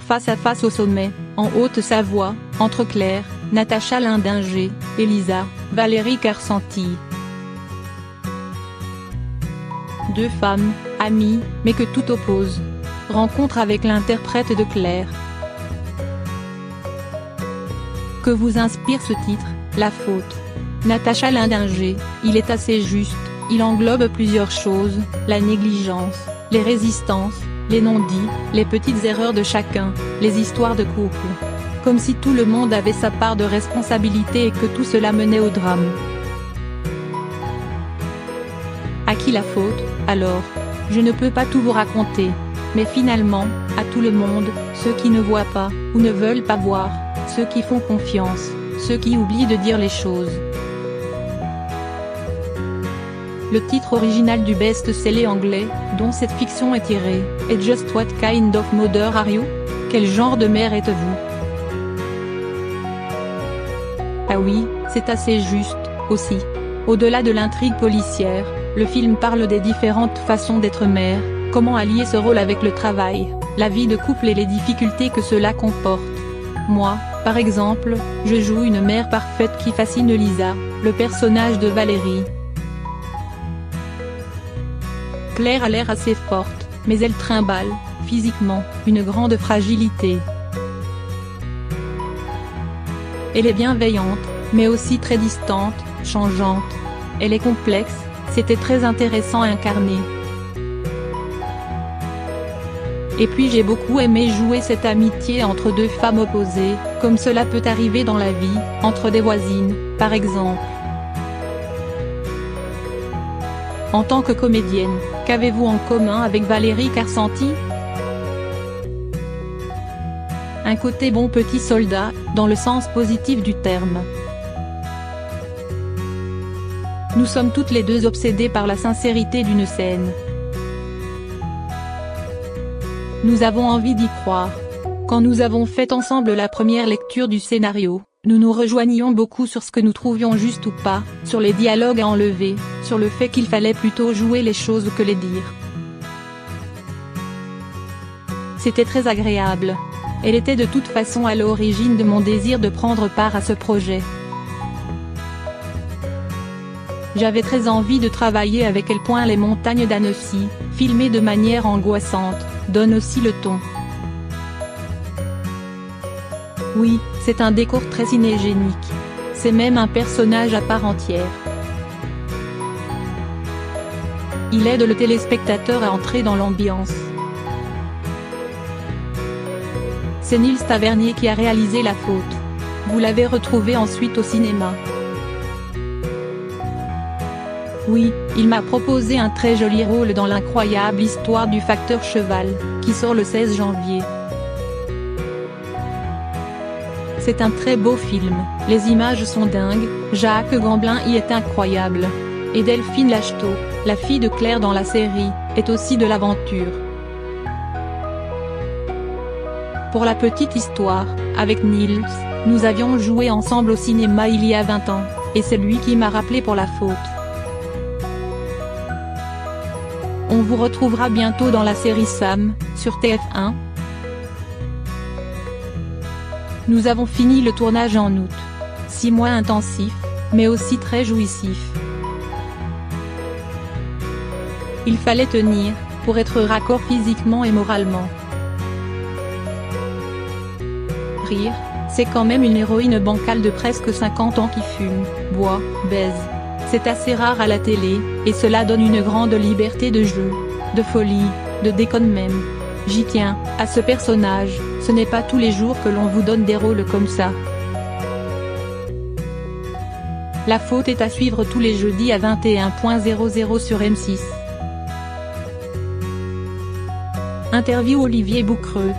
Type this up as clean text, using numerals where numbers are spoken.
face à face au sommet, en Haute-Savoie, entre Claire, Natacha Lindinger, Elisa, Valérie Carcenti. Deux femmes, amies, mais que tout oppose. Rencontre avec l'interprète de Claire. Que vous inspire ce titre, La faute? Natacha Lindinger, il est assez juste, il englobe plusieurs choses, la négligence, les résistances, les non-dits, les petites erreurs de chacun, les histoires de couple. Comme si tout le monde avait sa part de responsabilité et que tout cela menait au drame. À qui la faute, alors? Je ne peux pas tout vous raconter. Mais finalement, à tout le monde, ceux qui ne voient pas, ou ne veulent pas voir, ceux qui font confiance, ceux qui oublient de dire les choses. Le titre original du best-seller anglais, dont cette fiction est tirée, est Just What Kind of Mother Are You? Quel genre de mère êtes-vous? Ah oui, c'est assez juste, aussi. Au-delà de l'intrigue policière, le film parle des différentes façons d'être mère, comment allier ce rôle avec le travail, la vie de couple et les difficultés que cela comporte. Moi, par exemple, je joue une mère parfaite qui fascine Lisa, le personnage de Valérie. Claire a l'air assez forte, mais elle trimballe, physiquement, une grande fragilité. Elle est bienveillante, mais aussi très distante, changeante. Elle est complexe, c'était très intéressant à incarner. Et puis j'ai beaucoup aimé jouer cette amitié entre deux femmes opposées, comme cela peut arriver dans la vie, entre des voisines, par exemple. En tant que comédienne, qu'avez-vous en commun avec Valérie Carcenti? Un côté bon petit soldat, dans le sens positif du terme. Nous sommes toutes les deux obsédées par la sincérité d'une scène. Nous avons envie d'y croire. Quand nous avons fait ensemble la première lecture du scénario, nous nous rejoignions beaucoup sur ce que nous trouvions juste ou pas, sur les dialogues à enlever, sur le fait qu'il fallait plutôt jouer les choses que les dire. C'était très agréable. Elle était de toute façon à l'origine de mon désir de prendre part à ce projet. J'avais très envie de travailler avec elle. Les montagnes d'Annecy, filmées de manière angoissante, donnent aussi le ton. Oui, c'est un décor très cinégénique. C'est même un personnage à part entière. Il aide le téléspectateur à entrer dans l'ambiance. C'est Nils Tavernier qui a réalisé La faute. Vous l'avez retrouvé ensuite au cinéma. Oui, il m'a proposé un très joli rôle dans l'incroyable histoire du facteur cheval, qui sort le 16 janvier. C'est un très beau film, les images sont dingues, Jacques Gamblin y est incroyable. Et Delphine Lachtot, la fille de Claire dans la série, est aussi de l'aventure. Pour la petite histoire, avec Nils, nous avions joué ensemble au cinéma il y a 20 ans, et c'est lui qui m'a rappelé pour La faute. On vous retrouvera bientôt dans la série Sam, sur TF1. Nous avons fini le tournage en août. 6 mois intensifs, mais aussi très jouissifs. Il fallait tenir, pour être raccord physiquement et moralement. Rire, c'est quand même une héroïne bancale de presque 50 ans qui fume, boit, baise. C'est assez rare à la télé, et cela donne une grande liberté de jeu, de folie, de déconne même. J'y tiens, à ce personnage, ce n'est pas tous les jours que l'on vous donne des rôles comme ça. La faute est à suivre tous les jeudis à 21h00 sur M6. Interview Olivier Boucreux.